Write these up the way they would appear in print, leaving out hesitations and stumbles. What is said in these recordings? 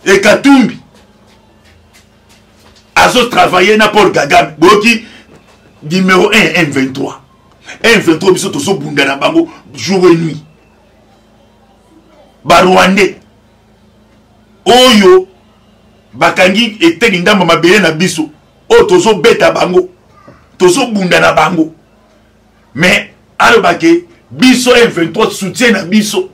Et Katumbi a travaillé na Paul Kagame. Boki numéro 1 M23. M23 biso to so bunda na bango jour et nuit. Ba Rwandais. Oyo bakangi eteni ndamba mabele na biso. O to so beta bango. To so bunda na bango. Mais alobake biso M23 soutient na biso.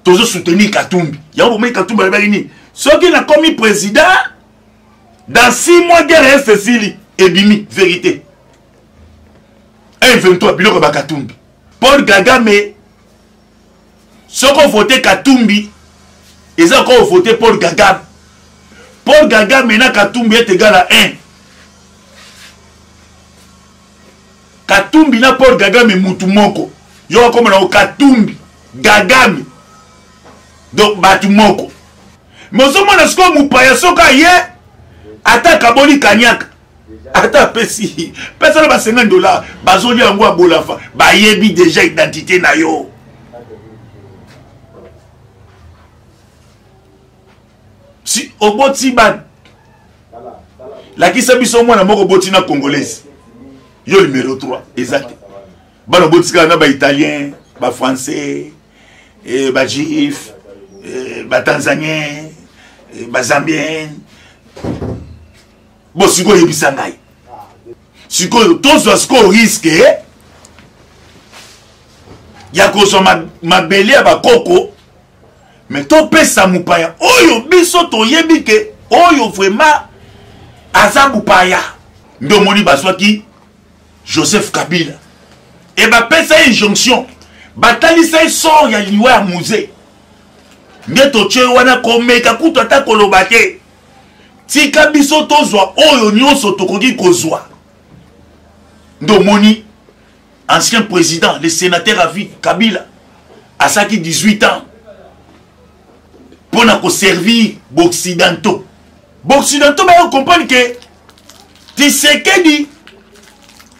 Toujours soutenir Katumbi. Il y a un moment Katumbi a dit ce qui a commis président, dans 6 mois, guerre est Cécile et Bimi, vérité. 1-23, biloko ba Katumbi. Paul Kagame, ceux qui ont voté Katumbi, ils ont voté Paul Kagame. Paul Kagame, maintenant Katumbi est égal à 1. Katumbi na Paul Kagame Mutumoko. Il y a comme un Katumbi, Kagame. Donc, Batumoko. Mais au moment où nous payons ce qu'il y a, ata Kaboli Kanyak, ata Pessi, personne va $50, bazoli en bois bolafa, bayebi déjà identité na yo. Si, au Botiban, la qui s'habille sur moi, la mort au Botina congolaise, yo numéro 3, exact. Bah, au Botika, on a italien, bah, français, bah, juif. Tanzanien, Zambien, bon, si vous avez ça, si vous avez risque, il y a que ma belle à Koko, mais ton père Samoupaya, oyo biso to yebike, oyo vraiment Azamoupaya, ndomoni baswa ki Joseph Kabila, et bah pesa injonction, batali sa sort ya liwa à musée. Ngeto che wana komeka kutu ata kolobake tika biso tozwa oyo nyonso tokoki kozwa ndomoni ancien président le sénateur à vie Kabila asaki 18 ans pour na ko servir Boccidentaux ba comprendre que Tshisekedi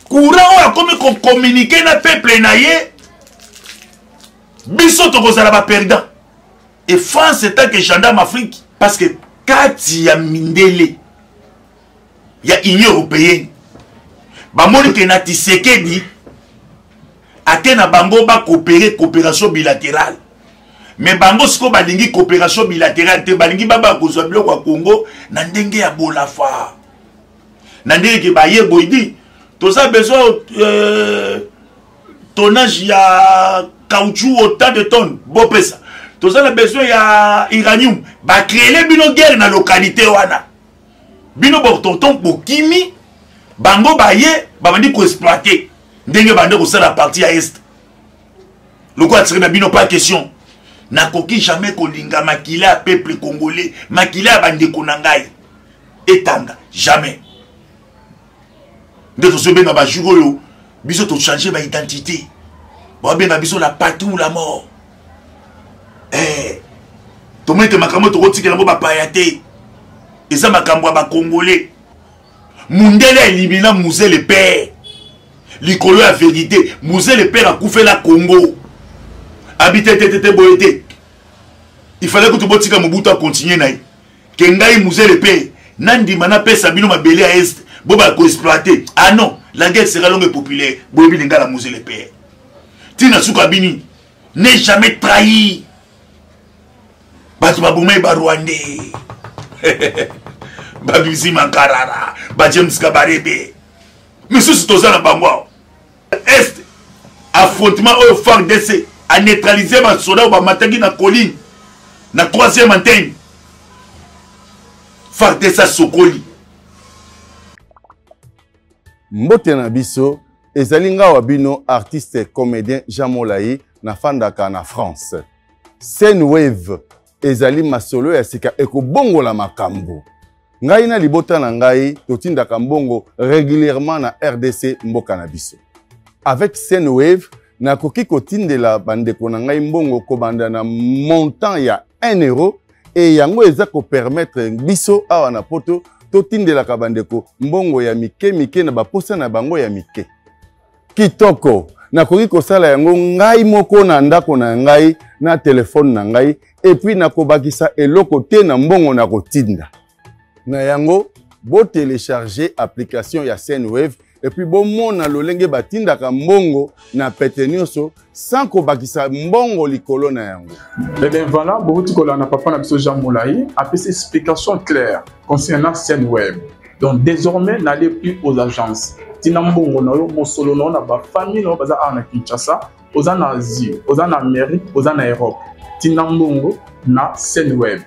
courant a comme ko communiquer na peuple na ye biso tokozala ba perdant. Et France est un que gendarme Afrique. Parce que quand il y a Mindele, il y a Union européenne. Bamoni ke na Tshisekedi atena bango ba coopérer coopération bilatérale. Mais bango siko balingi coopération bilatérale te balingi baba kozwa biloko ya Congo na ndenge ya bolafa. Na ndenge ke baye boydi to ça besoin tonnage ya caoutchouc autant de tonnes bo pesa. Tout ça a besoin de uranium. Ba créer bino guerre na localité wana. Bino bo tonton bokimi bango baye ba bandi ko exploiter. Ndenge bande ko la partie à est. Le quoi tirer na bino pas question. Na koki jamais ko linga makila peuple congolais, makila bande ko nangai. Etanga jamais. De to se benga ba jugo yo, biso to changer ba identité. Ba benga biso la patrie ou la mort. To mete makambo to kotikela ngo bapayate eza makambo ba congolais mundele elimina musée le père likolo ya vérité musée le père a couvert la Congo habité tete boyete il fallait que tu botika Mobutu continuer naï ke ngai musée le père nandi mana pesa bino mabele à est bo ba ko exploiter ah non la guerre sera longue et populaire boyebi linga la musée le père tina suka bini n'est jamais trahi. Batu babume ba Rwandais. Babisi Mankarara, ba James Kabarebe. Mais ce c'est na bangwa. Est affrontement au FARDC a neutralisé ma soldat ba mataki na colline na 3e antenne. FARDC sokoli. Mbote na biso ezali ngawa bino artiste comédien Jean Molayi na fandaka na France. Senwave ezali masolo ya sika ekobongola makambo. Ngai na libota na ngai totindaka mbongo régulièrement na RDC mboka na biso. Avec Senwave nakoki kotindela bandeko na ngai mbongo kobanda na montant ya 1 euro et yango eza ko permettre biso awa na poto totindela ka bandeko mbongo ya mike na baposa na bango ya mike. Kitoko nakoki kosala yango ngai moko na ndako na ngai na telefone na ngai et puis nakobakisa eloko te na mbongo na kotinda na yango bo télécharger application ya Senwave et puis bon mona lolenge batinda ka mbongo na pete nyonso sans kobakisa mbongo likolo na yango. Eh bien voilà, beaucoup de na papa na biso Jean Moulayi a fait explication claire concernant Senwave. Donc désormais n'allez plus aux agences. Tina mbongo na yo mosolo na ba famille na baza na Kinshasa, aux en Asie, aux en Amérique, aux en Europe. Tina mbongo na Senwave.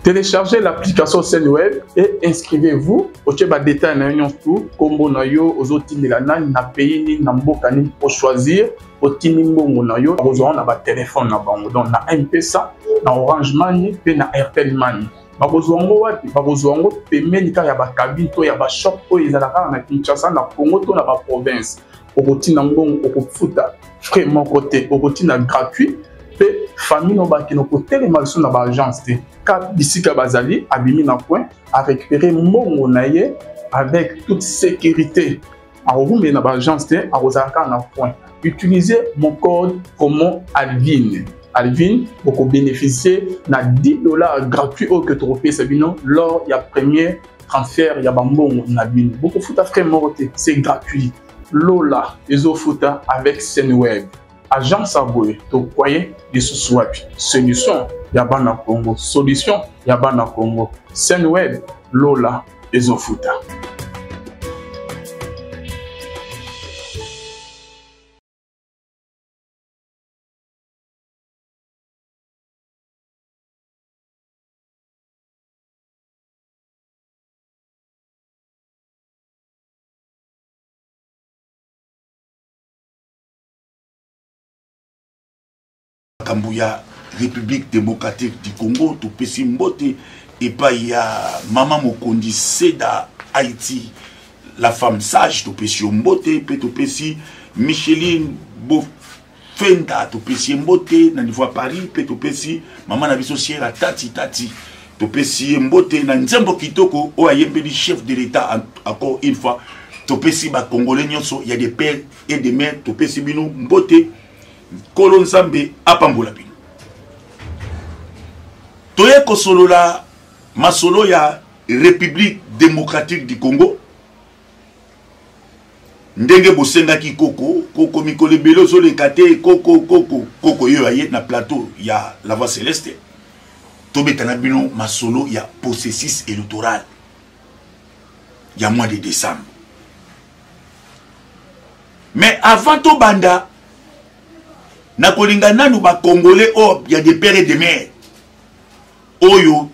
Téléchargez l'application Senwave et inscrivez-vous au tchèba détail na yon tout combo na yo ozotindela na pays ni na mboka ni pour choisir au tinimbongo na yo besoin na ba téléphone na bango donc na M-Pesa na Orange Money pe na Airtel Money ba besoin wapi ba besoin paiement ka ya ba cabine to ya ba shop to ezalaka na Kinshasa na Congo to na ba province okotina mbongo okofuta frais mon côté okotina gratuit pe famille no ba kino ko télémarché na ba agence te ka bisika bazali abimi na point à récupérer mbongo na ye avec toute sécurité a roumé na ba agence te a rozaka na point. Utilisez mon code promo Alvin. Alvin pour bénéficier na $10 gratuits au que tu repayes sabino lors il y a premier transfert il y a bambongo na bin. Beaucoup futa frais morté, c'est gratuit. Lola ezo futa avec Senwave. Agence Aboye, tu croyez des sous-swaps. Solution, Yabana Congo. Solution, Yabana Congo. Senwave, Lola, Ezofuta. Kambuya, République démocratique du Congo, tout pesi mbote, et pas il y a Maman Mokondi Seda Haïti, la femme sage, tout pesi mbote, tout pesi Micheline Bofenda, tout pesi mbote, dans niveau Paris, tout pesi Maman Nabiso Sierra Tati, tout pesi mbote, dans Nzembo Kitoko, ou ayembeli chef de l'État, encore une fois, tout pesi ba Congolais, il y a des pères et des mères, tout pesi bino mbote, Kolon Zambe apambola bino. Toye kosolo la masolo ya République démocratique du Congo. Ndenge bosenga ki koko mikole belo so le kate koko yo aye na plateau ya la voix céleste. Tobetana bino masolo ya processus électoral. Ya mois de décembre. Mais avant to banda na kolinga nanu ba Congolais oh il y a des pères et des mères oyo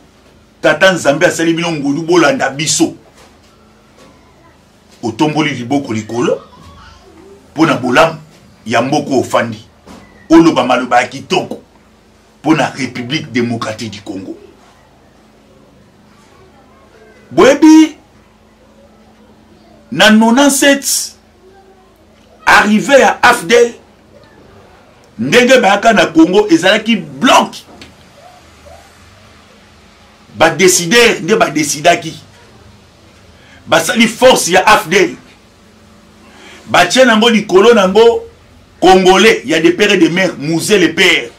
tata Nzambe asali bino ngulu bolanda biso otomboli liboko likolo pona bolam ya mboko ofandi oloba maloba ya kitoko pona République démocratique du Congo boyebi na 97 arrivé à Afdel ndenge bayaka na Congo ezalaki bloc ba décider nde ba décidaki basali force ya Afdel ba tien nango likolo nango Congolais il y a des pères et des mères Mouzé les pères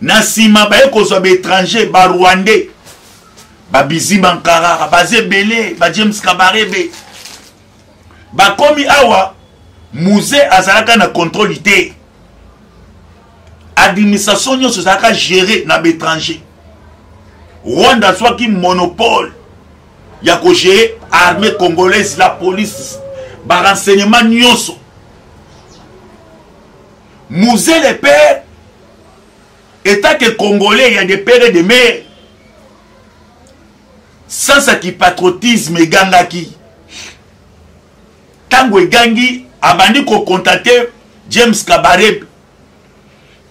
na sima ba ekozwa ba étranger ba Rwandais ba Bizi Bankara ba Zebele ba James Kabarebe ba komi awa Mouzé azalaka na contrôle té administration nyonso ezalaka géré na l'étranger. Rwanda soit qui monopole ya ko gérer armée congolaise, la police, ba renseignement nyonso. Mouzé les pères état que Congolais, il y a des pères et des mères sans ça qui patriotisme et gangaki. Tango et gangi abandi ko contacter James Kabarebe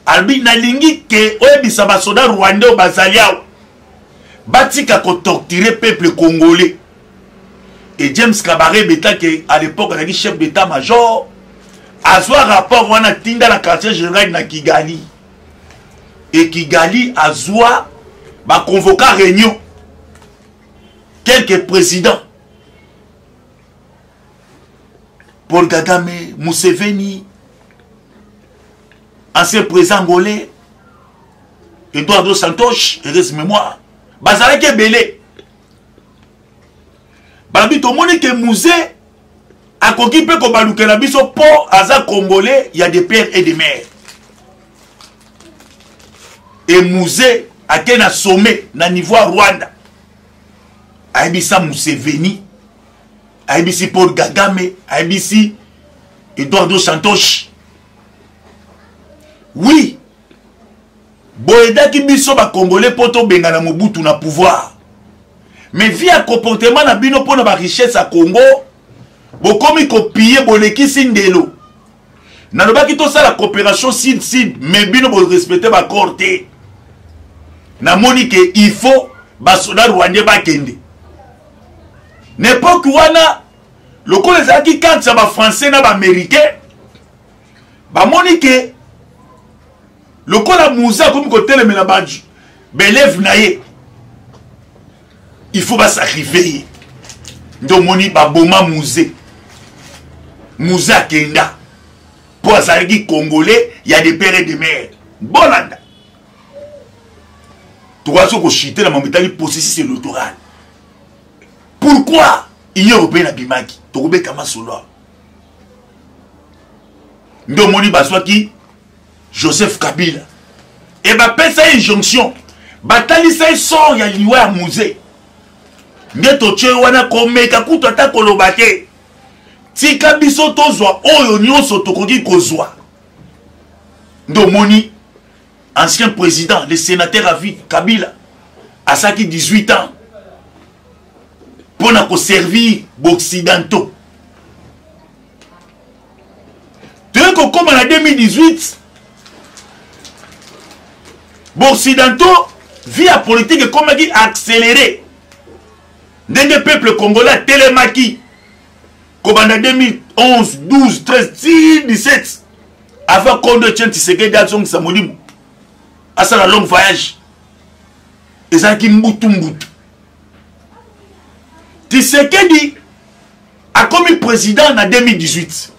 albi nalingi ke oyebisa basoda rwandais o bazaliao batika ko torturer peuple congolais et James Kabarebe beta que à l'époque il chef d'état-major azwa rapport wana tinda la quartier général na Kigali et Kigali azwa ba convoquer réunion quelques présidents Paul Kagame, Museveni, ancien président angolais, Eduardo Santos, heureuse mémoire, bazalaki belé. Babi to moni que musée a koki pe ko baluke na biso po aza congolais, il y a des pères et des mères. Et musée a ken a sommet na niveau Rwanda. Aibisa Museveni, aibisi Paul Kagame, aibisi Eduardo Santos. Oui. Boeda ki biso ba congolais poto benga na Mobutu na pouvoir. Mais via comportement na bino pona ba richesse à Congo, bokomi copier boleki sindelo. Na lobaki to ça la coopération sud-sud, mais bino bo respecter ba corté. Na moni que il faut ba soda rwandais ba kende. N'importe wana loko les aki quand ça ba français na ba américain. Ba moni que loko la mouza comme côté le menabadju. Belève naye. Il faut pas sacrifier. Donc moni ba boma musée. Mouza kenda. Pour azalaki congolais, il y a des pères et des mères. Bolanda. Tu vois ce que chité la mamitali processus électoral. Pourquoi l'Union européenne a bimaki? Tu vois comment cela? Donc moni baswa qui Joseph Kabila. Et bah pesa injonction. Batali sa sort ya liwa ya musée. Ngeto che wana komeka kutu ata kolobate. Tika biso tozwa oyo nyonso tokoki kozwa. Ndo moni ancien président, le sénateur à vie Kabila à ça qui 18 ans pour na ko servir occidentaux. Dès qu'on comme en 2018 occidentaux via politique comme dit accéléré. Des peuples congolais télémaki comme en 2011, 12, 13, 17 avant qu'on ne tienne Tshisekedi Adjong Samoulim à ça la long voyage et ça qui mbutu Tshisekedi a commis président en 2018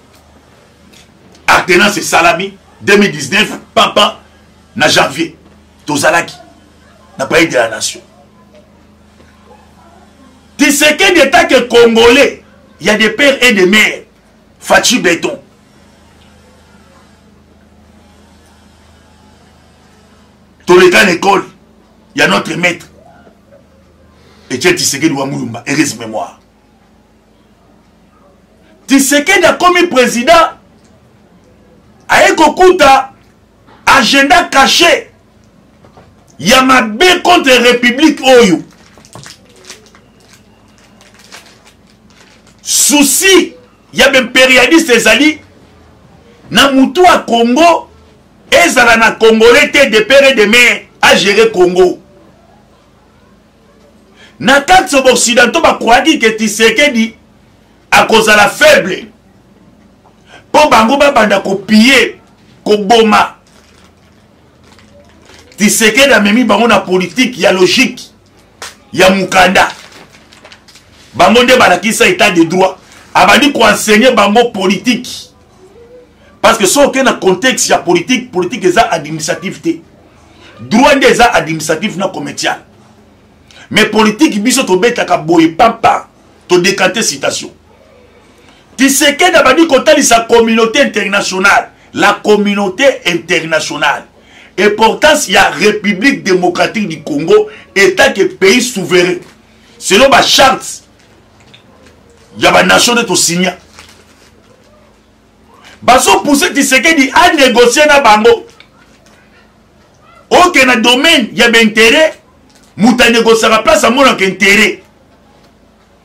Artenan c'est Salami 2019 papa na janvier Tozalaki n'a pas aidé la nation. Tshisekedi est que congolais, il y a des pères et des mères. Fachi Béton. Tous les cas l'école, il y a notre maître. Et Tshisekedi Ouamoulumba, heureuse mémoire. Tshisekedi a commis président à Ekokuta, agenda caché. Il y a ma bé contre la République Oyo. Souci, il y a même périodiste ezali na mutu à Congo ezala na Congolais de père et de mère à gérer Congo. Na quatre occidentaux ba croyaki que Tshisekedi à cause de la faible. Pour bango ba banda ko piller ko boma. Tshisekedi a memi bango na politique ya logique ya mukanda. Bango de balakisa état de droit. Abadi ko enseigner bango politique. Parce que sans aucun contexte ya politique est administratif té. Droit des administratif na commercial. Mais politique biso to beta ka boye papa to décanter citation. Tshisekedi abadi ko tali sa communauté internationale, la communauté internationale. Importance il y a République démocratique du Congo état que pays souverain. Selon ma charte, il y a une nation de signer. Baso poussé Tshisekedi à négocier na bango. Ok, dans le domaine, il y a un intérêt. Mouta négocier à la place à mon intérêt.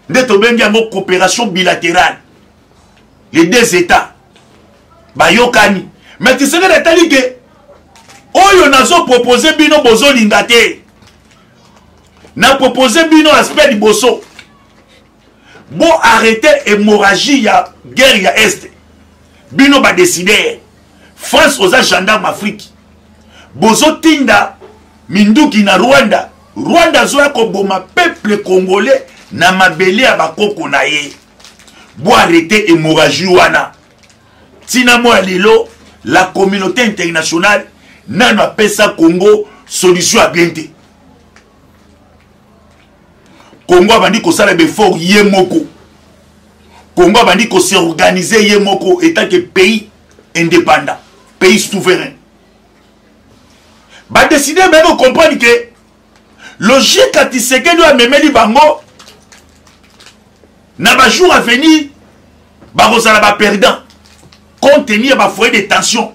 Nous avons une coopération bilatérale. Les deux États. Bayokani. Mais Tshisekedi a dit que Oyo nazo proposé bino bozo lingate. Na proposé bino aspect du boso. Bon arrêter hémorragie ya guerre ya Est. Bino ba décider. France aux gendarmes Afrique. Bozo tinda minduki na Rwanda. Rwanda zoya ko boma peuple congolais na mabele ya bakoko na ye. Bon arrêter hémorragie wana. Tina mo lelo la communauté internationale nano apesa Congo solution à bien te. Congo abandi kosala befort ye moko. Congo abandi ko s'organiser ye moko étant que pays indépendant, pays souverain. Ba décider mais vous comprenez que logique à Tshisekedi doit memeli bango na ba jour à venir ba rozala ba perdant compte tenir ba foyer de tension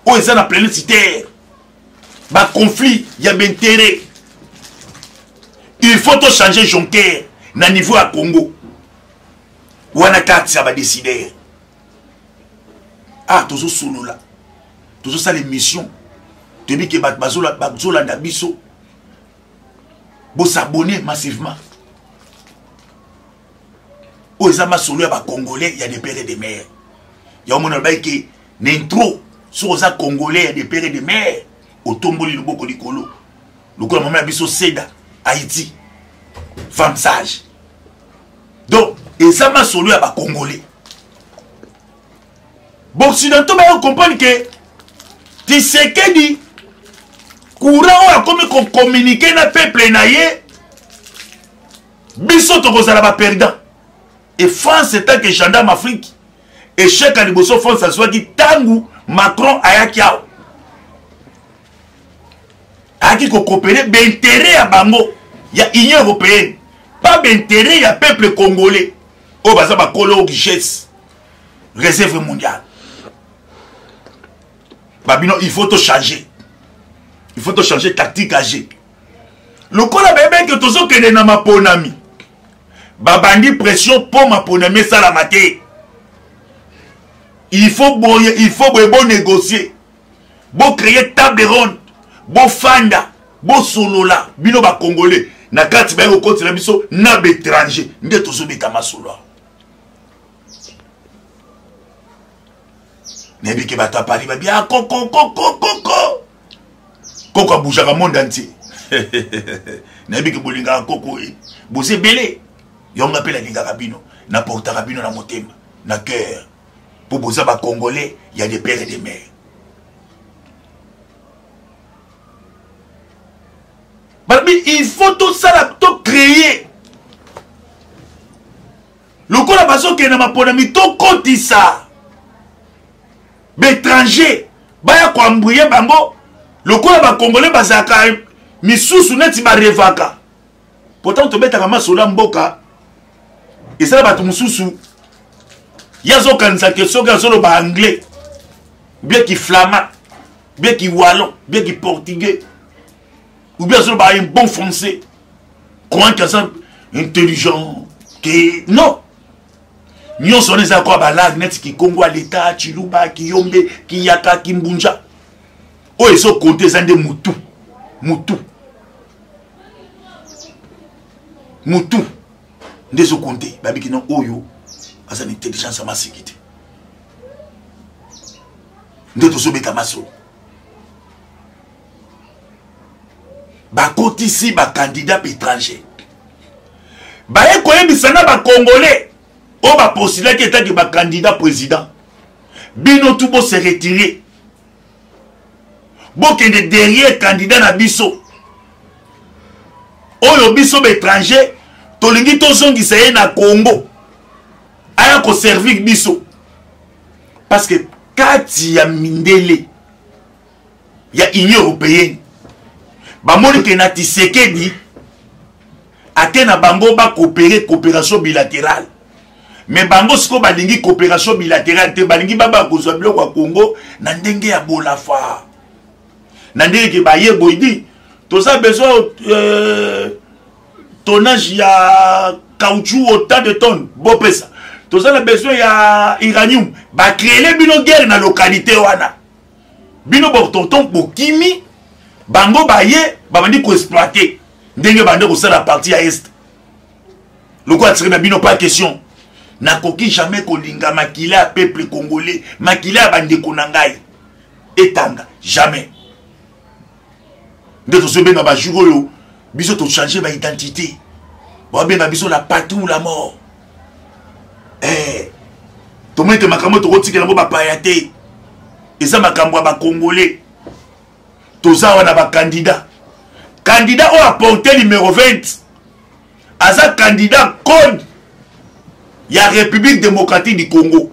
où ils sont en pleine cité ba conflit y a intérêt. Il faut tout changer Jonker na niveau à Congo. Wana kati ça va décider. Ah, toujours solo là. Toujours ça les missions. Tu dis que bazola na biso. Bo s'abonner massivement. Aux amas solo ba congolais, il y a des pères et des mères. Il y a un moment qui n'intro sur les congolais, il y a des pères et des mères. Au tomboli le boko likolo. Le coup moment biso Seda Haïti. Femme sage. Donc, et ça m'a solo à congolais. Bon, occidentaux, on comprend que Tshisekedi courant a comme qu'on communique na peuple naie biso to kozala ba perdant. Et France c'est que gendarme Afrique et chèque à liboso France soit dit tangu Macron ayakiao. Aki ko coopérer d'intérêt à bango. Il y a Union européenne. Pas d'intérêt, il y a peuple congolais. Au bazar ba kolo richesse. Réserve mondiale. Babino, il faut te changer. Il faut te changer tactique âgée. Le coup là bébé que tous que na ma ponami. Babandi pression pour ma ponami ça la maté. Il faut bon négocier. Bon créer table ronde. Bon fanda. Bon solo là. Bino ba congolais. Na kati ba ko continent biso na étranger. Nde tozo betama solo. Nebi ke bato Paris ba bien koko a bougé le monde entier. Nebi ke bolinga koko e. Bose belé. Yo ngapela linga rabino, na porta rabino na motema, na cœur. Pour bosa ba congolais, il y a des pères et des mères. Mais il faut tout ça tout créer. Le coup la façon que na maponami to koti ça. L'étranger, baya ko embrouiller bango. Le coup la congolais bazaka misusu neti ba revaka. Pourtant to beta kama sola mboka. Et ça va tout moussou. Yazo kanza que soga solo ba anglais. Bien qui flamand, bien qui wallon, bien qui portugais. Ou bien solo ba un bon français. Croyant que ça intelligent que non. Nyon sonne ça quoi ba lag net qui Congo à l'état, Chiluba, qui Yombe, qui Yaka, qui Mbunja. Oh ils sont comptés ça de Moutou. Ndezo compté babi qui non oyo asa intelligence à ma sécurité. Ndeto so beta maso. Ba côté ici ba candidat étranger. Ba e koye bisana ba congolais. O ba postuler qui était ba candidat président. Bino tout beau se retirer. Bon que derrière candidat na biso. Oyo biso étranger tolingi tozongi saye na Congo. Aya ko servir biso. Parce que kati ya mindele ya Union européenne. Ba moni ke na Tshisekedi atena bango ba coopération bilatérale. Mais bango siko balingi coopération bilatérale te balingi baba kozwa biloko ya Congo na ndenge ya bolafa. Na ndenge ke baye boydi toza besoin tonnage ya caoutchouc autant de tonnes bon pesa. Toza na besoin ya uranium ba créer bino guerre na localité wana. Bino bo tonton bokimi bango baye babandi ko exploiter ndenge bande ko sala partie à est. Le quoi tirer na bino pas question. Na koki jamais kolinga makila peuple congolais, makila bande konangai. Etanga jamais. Ndeto sobe na ba jugoyo biso to changer ba identité. Ba bien na biso la patrie ou la mort. To mette makambo to kotikela ngo ba payate. eza makambo ya Congolais. Toza wana ba candidat. Candidat au apporté numéro 20. Aza candidat code ya République démocratique du Congo.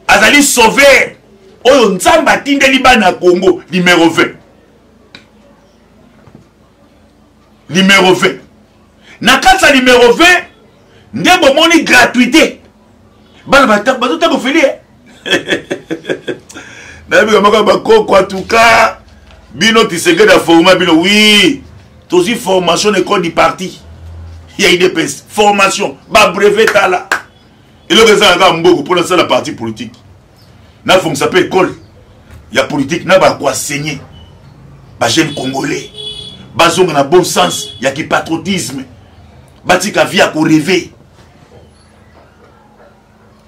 Azali sauver oyo nzamba tindeli bana Congo numéro 20. Numéro 20. Na kasa numéro 20 ndembo moni gratuité. Bana bazo tako feli. Na bi kamaka bakoko en tout cas bino tisenge da format bino oui. Tozi formation école du parti. Il y a IDPS formation ba brevet là. Et le résultat là mboko pour lancer la partie politique. Na faut s'appelle école. Il y a politique na ba quoi enseigner. Ba jeune congolais. Bazonga na bon sens, il y a qui patriotisme. Batika via ko rêver.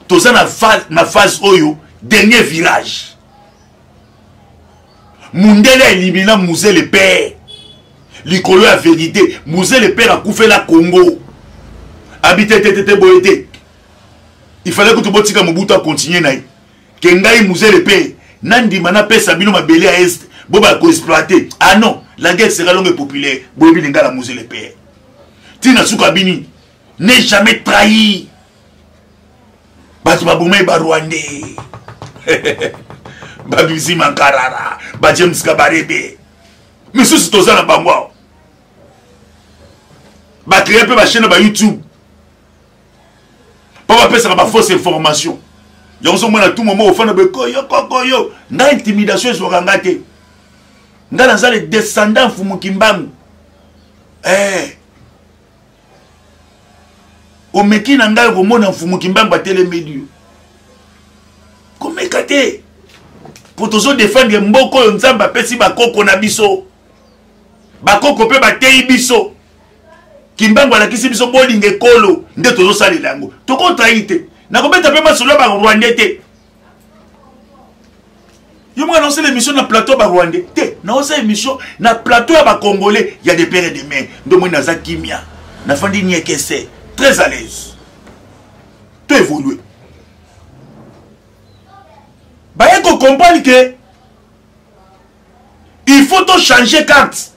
Toza na phase oyo dernier virage. Mundele élimina Musée le père. L'icolo la vérité. Musée le père a coupé la Congo. Habité tete boyete. Il fallait que tu botika Mobutu continue naï. Kengai Musée le père. Nandi mana pesa bino mabele à est. Boba ko exploiter. Ah non, la guerre sera longue et populaire. Bobi linga la Musée le père. Tina Soukabini n'est jamais trahi. Batu baboumé ba Rwandais. Babisi Mankarara, ba James Kabarebe. Mais ce c'est na bangwa. Ba créer un peu ma chaîne ba YouTube. Pas va passer ba fausse information. Yo so mona tout moment au fond de koyo. Na intimidation sur ngate. Ngala za les descendants Fumukimbangu. Omeki na ngai komona Fumukimbangu ba télémédio. Komekate. Pour toujours défendre mboko yo nzamba pesi bakoko na biso. Bakoko pe batei biso. Kimbangu alakisi biso bolinge kolo nde tozo salela yango. Toko traite. Na kobeta pe masolo ba Rwandais te. Yo m'a lancé l'émission na plateau ba Rwandais te. Na osa émission na plateau ya ba Congolais, il y a des pères et des mères. Ndomo na za kimia. Na fandi nyekese. Très à l'aise. Tout évolué. Bah, il faut comprendre que il faut tout changer carte.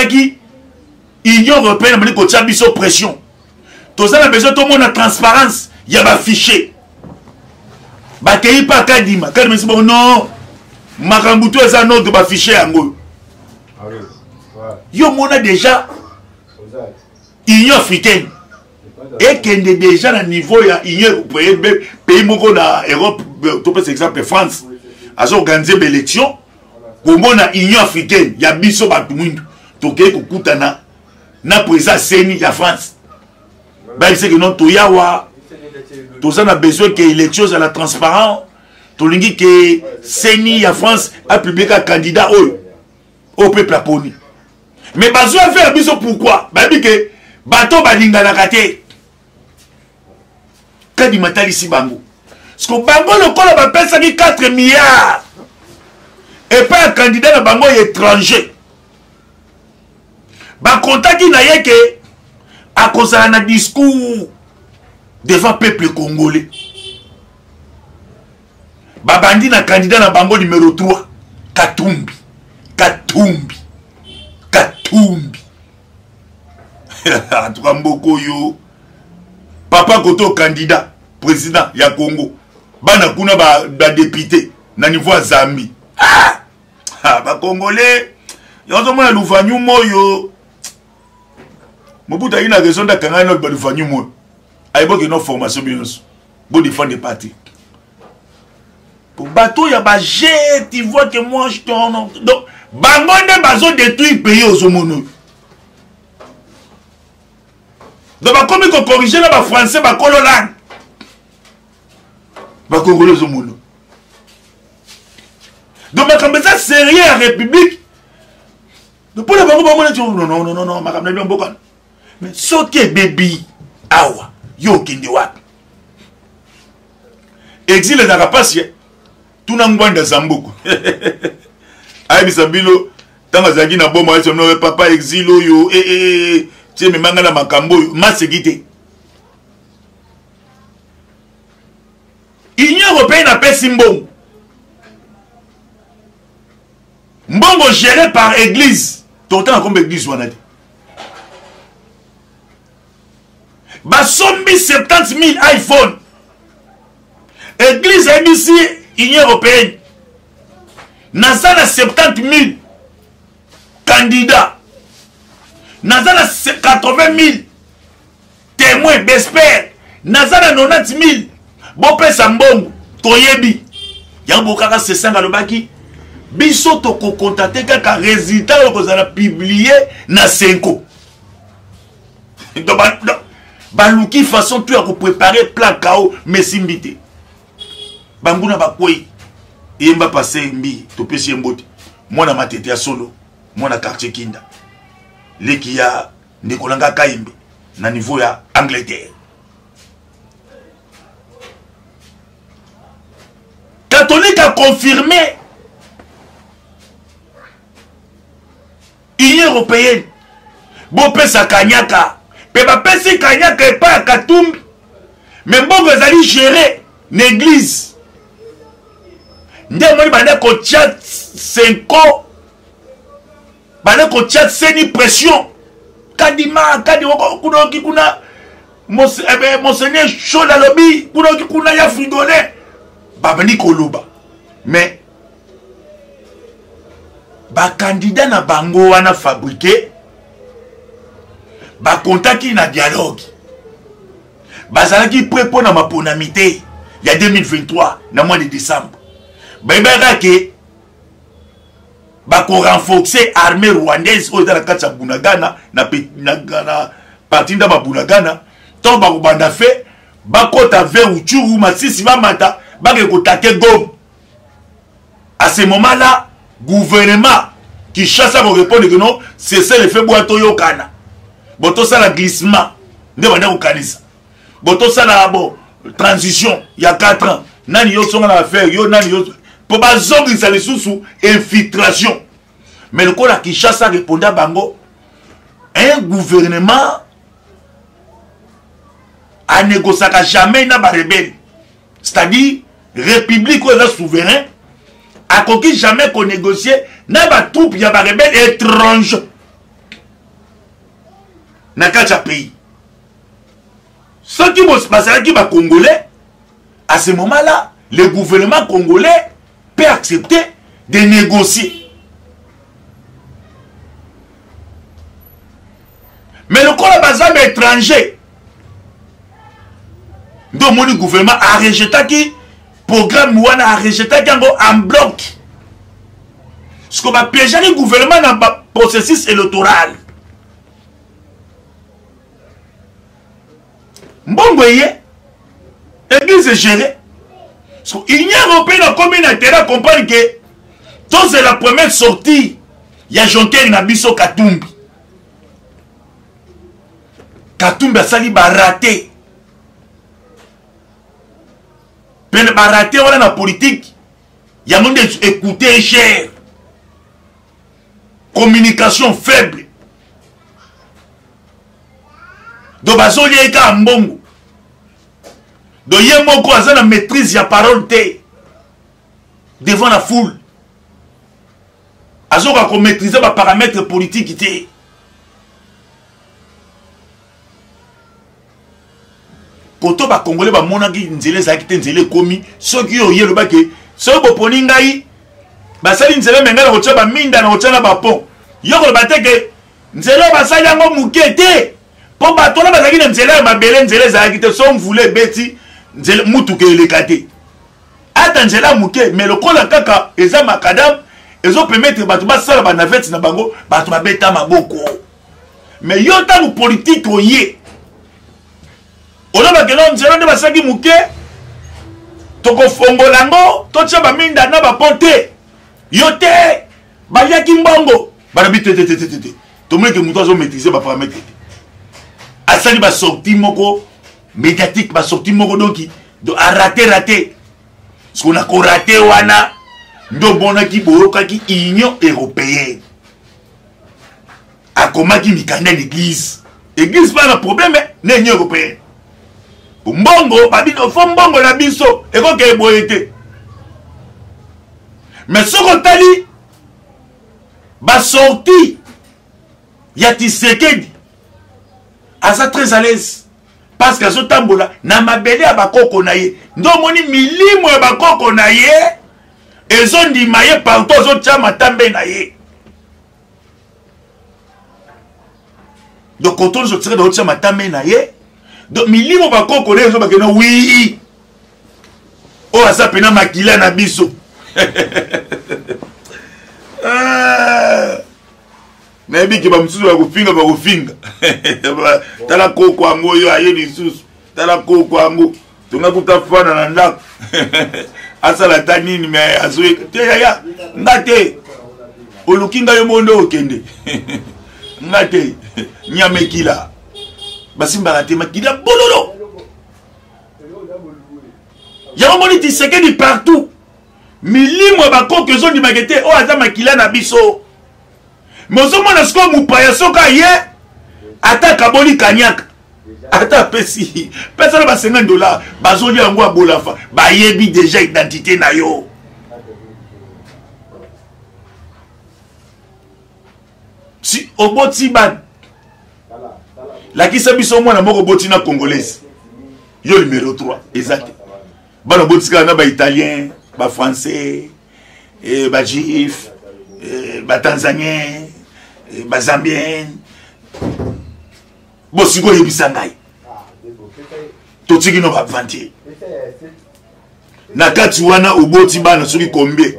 Qui Union européenne a besoin de pression. Tout ça a besoin de la transparence. Il y a un fichier. Bah, il n'y a pas Kadima. Kadima, c'est bon, non. Makambuto est un autre fichier. Il y a déjà Union africaine. Et qu'il y a déjà un niveau, il y a un pays dans l'Europe, par exemple France, a organisé des élections. Comme on a Union africaine, il y a Bisso Batoumoundou, Toké Koukutana, na président Seni, la France. Ben, c'est que non, Toyawa, tout ça, on a besoin que l'élection à la transparence. Tout dit que Seni, la France, a publié un candidat au peuple aponi. Mais Bazou a fait un Bisso pourquoi? Ben, dit que Bato Balinga na kate. Kadi matali si bango. Parce que bango le col a pensé 4 milliards. Et pas un candidat de bango étranger. Ba contact na yeke à cause d'un discours devant peuple congolais. Ba bandi na candidat na bango numéro 3 Katumbi. Atwamboko yo. Papa Koto candidat président ya Congo. Bana kuna ba député na niveau Zambie. Ba Congolais. Yozo mona lufanyu moyo. Mobutu a une raison de kanga notre lufanyu moyo. Aibo que nos formation bien. Bon défendre des partis. Pour bateau ya ba jet, tu vois que moi je tourne. Donc bangonde bazo détruire pays aux homono. Donc, comme il faut corriger les Français, les Cololans, les Congolais au monde. Donc, comme ça, c'est rien à la République. Donc, pour les non, mais ce qui est bébé, awa, yo kindiwa. Exil les Arapassiens, tout n'a pas de Zamboko. Aïe, Bisabilo, tant que Zagina Bomo, papa exilo, yo, tu sais, mais mangala makambo, ma sécurité. L'Union européenne a fait Simbo. mbongo géré par église total comme église wana te basombi 70 000 iPhone église ABC Union européenne naza na 70 000 candidats naza na 80 000 témoins d'espère naza na 90 000 bopesa mbongo toyebi yango kaka sesanga lobaki biso tokokontate kaka résultat okozala publié na 5 baluki façon tu ya kopréparer plan kao mesimbi te banguna bakwei yemba passé mbi topesi mbote mwana matete ya solo mwana quartier kinda leki ya ndekolanga kaimbe na niveau ya Angleterre catholique a confirmé Union européenne bopesa kanyaka pe bapesi kanyaka epa ya Katumbi mais mbongo ezali géré l'église nde moni bande kotia 5 ans bande kotia seni pression kadima kadi kunoki kuna monseigneur Chola lobi kunoki kuna ya frigole babandi koloba mais ba candidat na bango wana fabriqué ba contaki na dialogue bazalaki prépo na maponamité il y a 2023 na mois de décembre baibaka ke bako renforcer armée rwandaise au dans kati ya Bunagana na parti nda Bunagana to bako banda fait bakota vers Uchuru masisi bamata bake kotake Goma. À ce moment-là gouvernement qui chasse à répondre que non c'est ça le fait boato yokana boto ça la glissement nde banda ko kanisa boto ça la bon transition il y a 4 ans nani yo songa na affaire yo nani yo pour bazongi ça les sous infiltration mais le col qui chasse à répondre à bango un gouvernement a négocié jamais na ba rebelle c'est-à-dire république ou souverain a conquis jamais qu'on négocie na ba troupe ya ba rebelle étrange na kacha pays ceux qui vont se passer qui va congolais à ce moment-là le gouvernement congolais peut accepter de négocier mais le corps bazam étranger donc mon gouvernement a rejeté qui programme wana a rejeté en bloc ce qu'on va piéger le gouvernement dans le processus électoral mbongo yé église est gérée l'Union européenne a commis l'intérêt à comprendre que c'est la première sortie il y a Jonker na biso Katumbi a sali raté mais raté voilà la politique il y a monde écouter cher communication faible donc bazoli eka mbongo donc yé moko aza na maîtrise ya parole te devant la foule azoka ko maîtriser ba paramètres politiques te koto ba congolais ba monaki nzele za kite nzele komi soki yo yelo ba ke so bo poni ngai ba sali nzele mengala ko tshaba minda na ko tshana ba pont yoko ba teke nzele ba sali ngo mukete po ba tona ba zaki na nzele ba bele nzele za kite so mvule beti nzele mutu ke lekate ata nzele muke mais le kola kaka eza makadam ezo permettre ba to ba sala ba navette na bango ba to ba beta maboko mais yo tangu politique oye oloba kelo nzela nde basaki muke tokofongola ngo totya baminda na baponte yo te bayaki mbongo banabi te tomoni ke moto azomaîtrise baparamètre te asali basorti moko médiatique basorti moko donki arate ce qu'on a korate wana ndo bonaki boyokaki Union européenne akomaki mikanda l'église pas na problème na Union européenne mbongo babino fo mbongo na biso ekoke boyete mais soko tali ba sorti ya Tshisekedi aza très à l'aise parce que azo tambola na mabele ya bakoko na ye ndo moni milimo ya bakoko na ye ezo ndima ye partout azo tia matambe na ye donc quand on se tire de tia matambe na ye donc milimo bakoko na ezo bakena oui o aza pena makila na biso nayebi ke bamosusu bakofinga tala koko yango oyo aye lisusu tala koko yango tonga kuta fana na ndako asala ta nini me azoyeka te yaya nga te oluki ngai yo mondo okende nga te nyamekila basimbaka te makila bololo yango moni Tshisekedi partout milimo ya bakoko ezondimaka te oyo aza makila na biso mais ozomona sikoyo mopaya soka ye ata kaboli kanyaka ata apesi pesa na $50 bazolia yango abolafa bayebi déjà identité na yo si oboti bana lakisa biso mwana moko oboti na congolaise yo numéro 3 exact bana obotikala na baitalien bafrançais bajuif batanzanien bazambien bosiko yebisa ngai totiki no bavantier na kati wana oboti bana soki kombe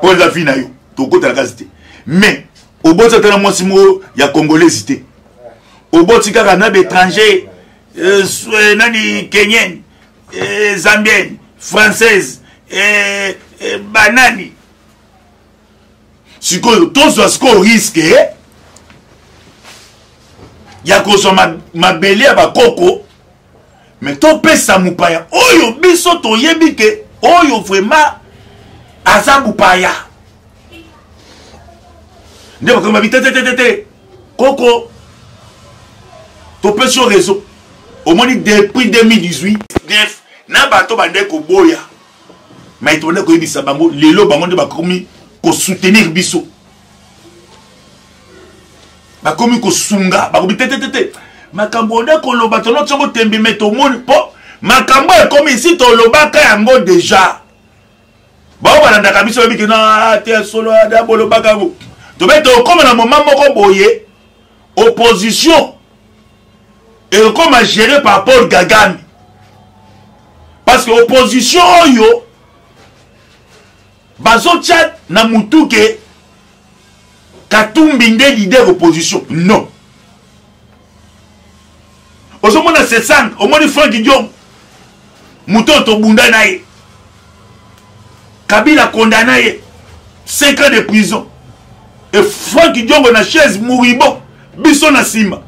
po eza fi na yo tokotala kasi te mais oboti atala mwasi moko ya congolaise te oboti kaka na baétranger nani kenyen zambienne française banani sikoyo tozwa sikoyo riske ya kozwa mabele ya bakoko me topesa mopaya oyo biso toyebi ke oyo vraiment aza mopaya nde bakomi babi te koko topesi yo réseau omoni depuis 2018 na bato bande koboya mais tobande koyebisa bango lelo bango nde bakomi soutenir biso bakomi kosunga bakomi te makambo nde koloba tono tiongo tembi me tomoni po makambo ekomi isi tolobaka yango déjà bao balandaka biso babiki na te solo ada bolobaka yango tobe tokoma na moment moko boye opposition ekoma géré par Paul Kagame parce que opposition oyo bazotia na mutuke Katumbi nde leader opposition non ozomona sesang omoni Frank Diom mutoto bunda na ye Kabila condamné ye 5 ans de prison et Frank Diom na chaise mouribo biso na sima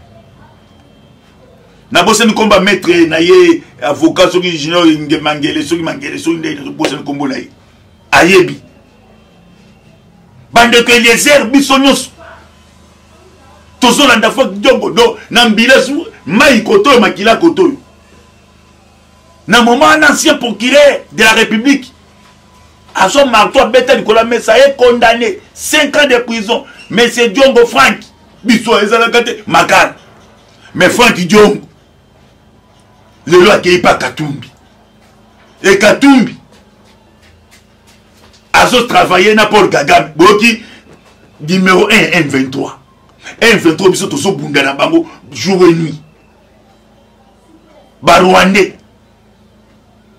na boseni komba maître na ye avocat soki junior mangele soki nde boseni kombo na ye ayebi bande que Eliezer biso nyonso tozolanda Frank Diom do na mbilesu mai koto makila koto na moment un ancien procureur de la République à son marteau bête Nicolas Messa est condamné 5 ans de prison mais c'est Diongo Frank biso ezalakate makar mais Frank Diongo le loi qui est pas Katumbi et Katumbi azo travailler na Paul Kagame boki numéro 1 M23 M23 biso tozo bunda na bango jour et nuit ba Rwandais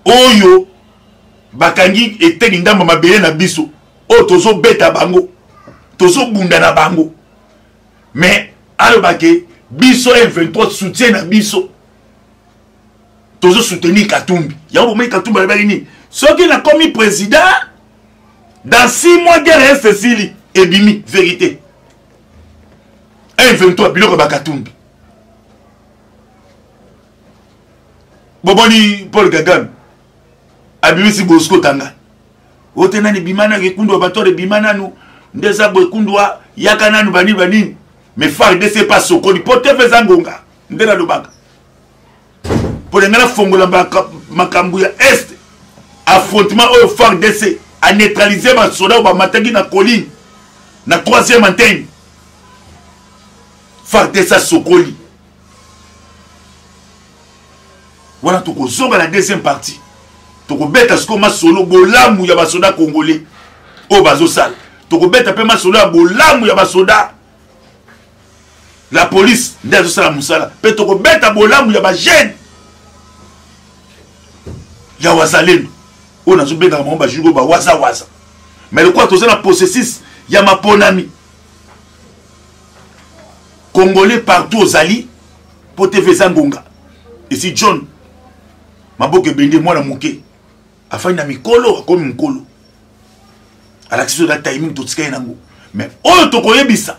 oyo bakangi eteni ndamba mabele na biso o tozo beta bango tozo bunda na bango mais alobake biso M23 soutien na biso tozo soutenir Katumbi yango mais Katumbi alobaki ni soki na komi président dans 6 mois guerre est Cécile et bimi vérité M23 biloko ba Katumbi boboni Paul Kagame abimisi Bosco Tanga wote nani bimana kekundwa batore bimana nu ndeza bo kundwa yakana nu bani mais FARDC pas sokoli pote feza ngonga ndela lobaka pour ngala fongola makambu ya est affrontement au FARDC a neutraliser ba soda ba matagi na colline na 3e antenne Fardesa Sokoli wana tokozonga na 2e partie tokobeta siko masolo bolamu ya basoda congolais o bazosala tokobeta pe masolo ya bolamu ya basoda la police nde azosala musala pe tokobeta bolamu ya bajene ya wazalendo oyo nazobengaka bango bajugo bawazawaza mais le quoi toza na processus ya maponami congolais partout ozali po TV Zangonga esi John maboke bende mwana moke afani na mikolo akomi mkolo alakisi da timing totika nango mais oyo tokoyebisa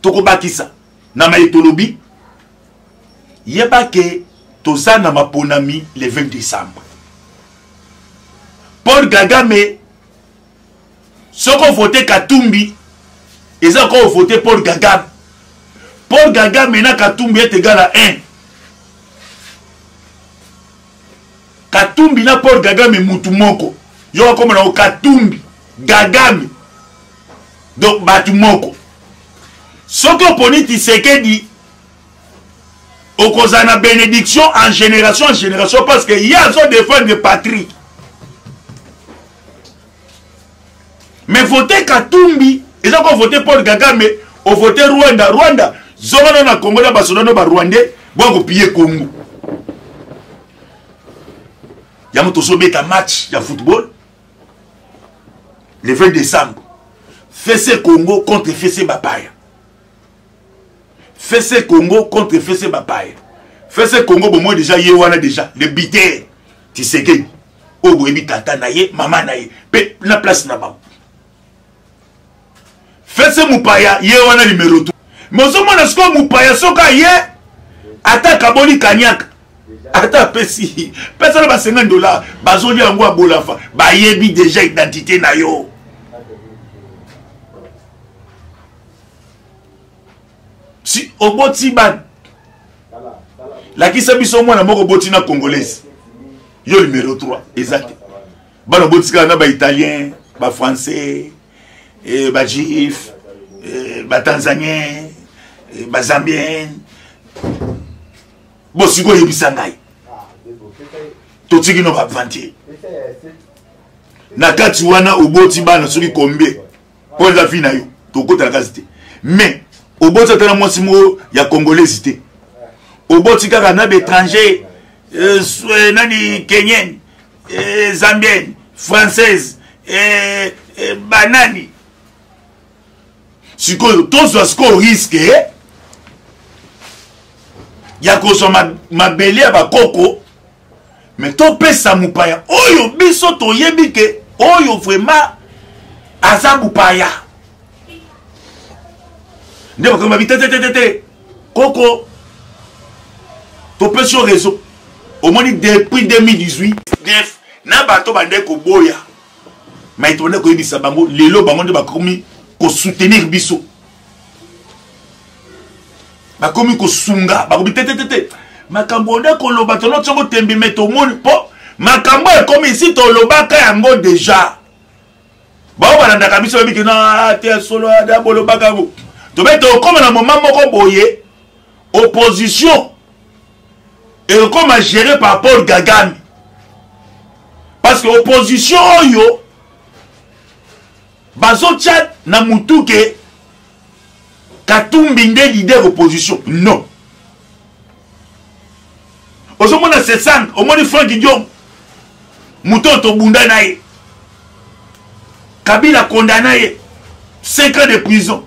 tokobakisa na maitolobi yebake toza na maponami le 20 décembre Paul Kagame soko vote Katumbi eza ko vote Paul Kagame na Katumbi est égal à 1 Katumbi na Paul Kagame mutu moko yo comme na Katumbi Kagame donc batu moko soko poni Tshisekedi okozana bénédiction en génération parce que y a son défense de patrie mais voter Katumbi ils ont voté Paul Kagame au voté Rwanda zona na Congo na basoda no ba Rwandais bon ko piller Congo ya moto so beta match ya football le 20 décembre FC Congo contre FC Bapaya FC Congo contre FC Bapaya FC Congo bon moi déjà yewana déjà le bité Tshisekedi o boyebi tata na ye mama na ye pe la place na ba FC Mupaya yewana numéro 2 mozomona siko Mupaya soka ye ata kaboli kanyaka ata pesi pesa na ba $50 bazoli yango abolafa ba yebi déjà identité na yo si oboti ban la kisa biso mwana moko boti na congolaise yo numéro 3 exact bana botika na ba italien ba français ba juif ba tanzanien ba zambien bosiko yebisa ngai totiki no ba vantier na kati wana oboti bana soki combien pour la fin na yo tokota la kasite mais oboti tana mwasi mo ya congolaise te oboti kaka na étranger nani kenyen zambienne française banani sikoyo tozwa siko risque ya kozwa mabele ya bakoko mais topesa mupaya oyo biso toyebi ke oyo vraiment aza mupaya nde bakoma bitetetetete koko topesi yo réseau omoni depuis 2018 na bato bande koboya mais tobande koyebisa bango lelo bango nde bakomi soutenir biso bakomi kosunga bakomi tetetete makambo nde koloba tono tsongo tembi meto moni po makambo ekomi ici tolobaka yango déjà bao balandaka biso babiki na te solo da bolobaka yango tobe tokoma na moment moko boye opposition ekoma géré par Paul Kagame parce que opposition oyo bazotia na mutuke Katumbi nde leader opposition non ozomona c'est ça omoni Frank Diom mutoto bunda na ye Kabila condamné ye 5 ans de prison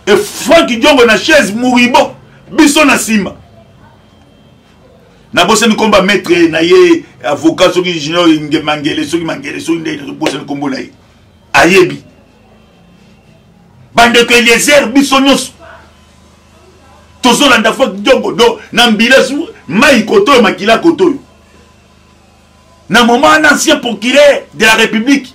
et Frank Diom na chaise mouribo biso na sima na boseni komba maître na ye avocat soki junior mangele soki nde boseni kombo na ye ayebi bande que Eliezer biso nyonso tozolanda Frank Diom do na mbilesu mai koto makila koto na moment un ancien procureur de la République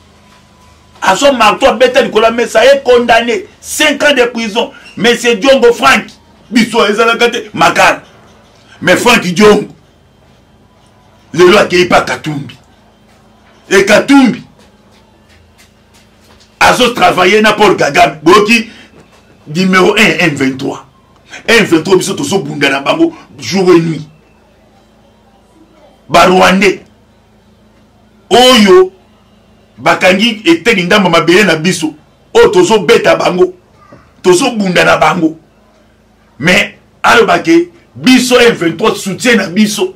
à son marteau bête Nicolas Messa est condamné 5 ans de prison mais c'est Diongo Frank biso ezalakate makar mais Frank Diongo le loi qui est pas Katumbi et Katumbi azo travailler na Paul Kagame boki numéro 1 M23 M23 biso tozo bunda na bango jour et nuit ba Rwandais oyo bakangi eteni ndamba mabele na biso o tozo beta bango tozo bunda na bango mais alobake biso M23 soutien na biso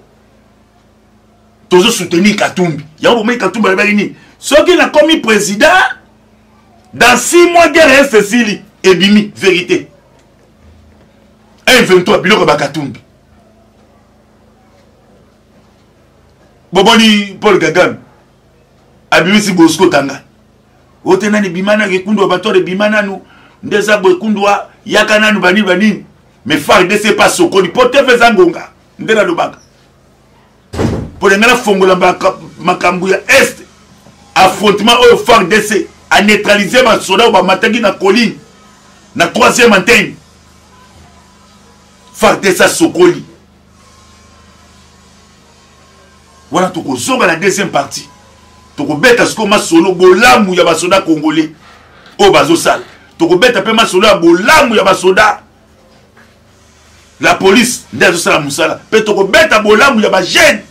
tozo soutenir Katumbi yango bomei Katumbi alobaki ni soki na komi président dans 6 mois guerre Cécile ebimi vérité M23 biloko ba Katumbi boboni Paul Kagame abimisi Bosco Tanga wote nani bimana gekundwa batore bimana nu ndeza bwekundwa yakana nu bani mais FARDC pas sokoli pote feza ngonga ndela lobaka pour ngana fongola makambu ya est affrontement au FARDC a neutraliser ma soda ba mataki na colline na 3e antenne FARDC sokoli voilà to ko zonga la 2e partie to ko beta sko ma solo bolamu ya basoda congolais o bazo sala to ko beta pe ma solo ya bolamu ya basoda la police ndazo sala musala pe to ko beta bolamu ya ba jeune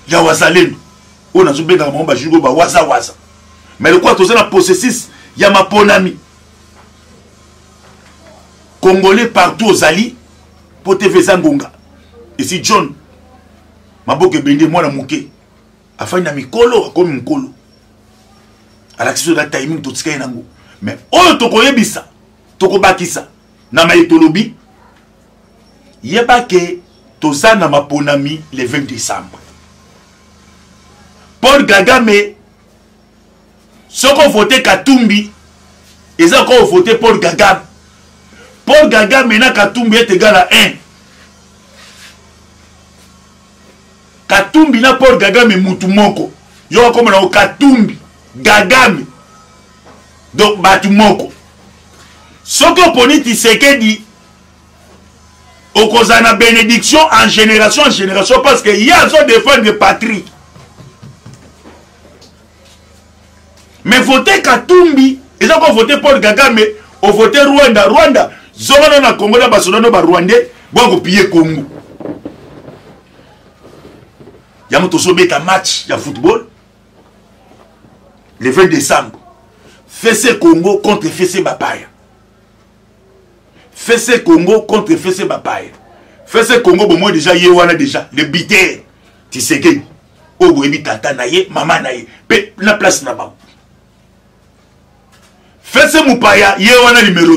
ya wazalendo on a zubé dans mon bajugo ba waza mais le quoi to la possessis ya maponami congolais partout aux alliés pour te faire ngonga et si John maboke bende moi na muke afanya mikolo comme mikolo à l'action de la timing tout ce nango mais oyo to koyebisa to ko bakisa na maitolobi yeba ke toza na maponami le 20 décembre Paul Kagame soko voté Katumbi ils ont encore voté Paul Kagame na Katumbi est égal à 1 Katumbi na Paul Kagame mutu moko yo comme na Katumbi Kagame donc batu moko soko poni Tshisekedi okozana bénédiction en génération parce que y a zo défendre patrie mais voter Katumbi ils ont voté Paul Kagame au voté Rwanda zona na Congo na basoda no ba Rwandais bo ko piller Congo yamo to sobeta match ya football le 20 décembre FC Congo contre FC Bapaya FC Congo contre FC Bapaya FC Congo bon moi déjà yewana déjà le biter Tshisekedi o boyebi tata na ye mama na ye pe na place na ba FC Mupaya yewana numéro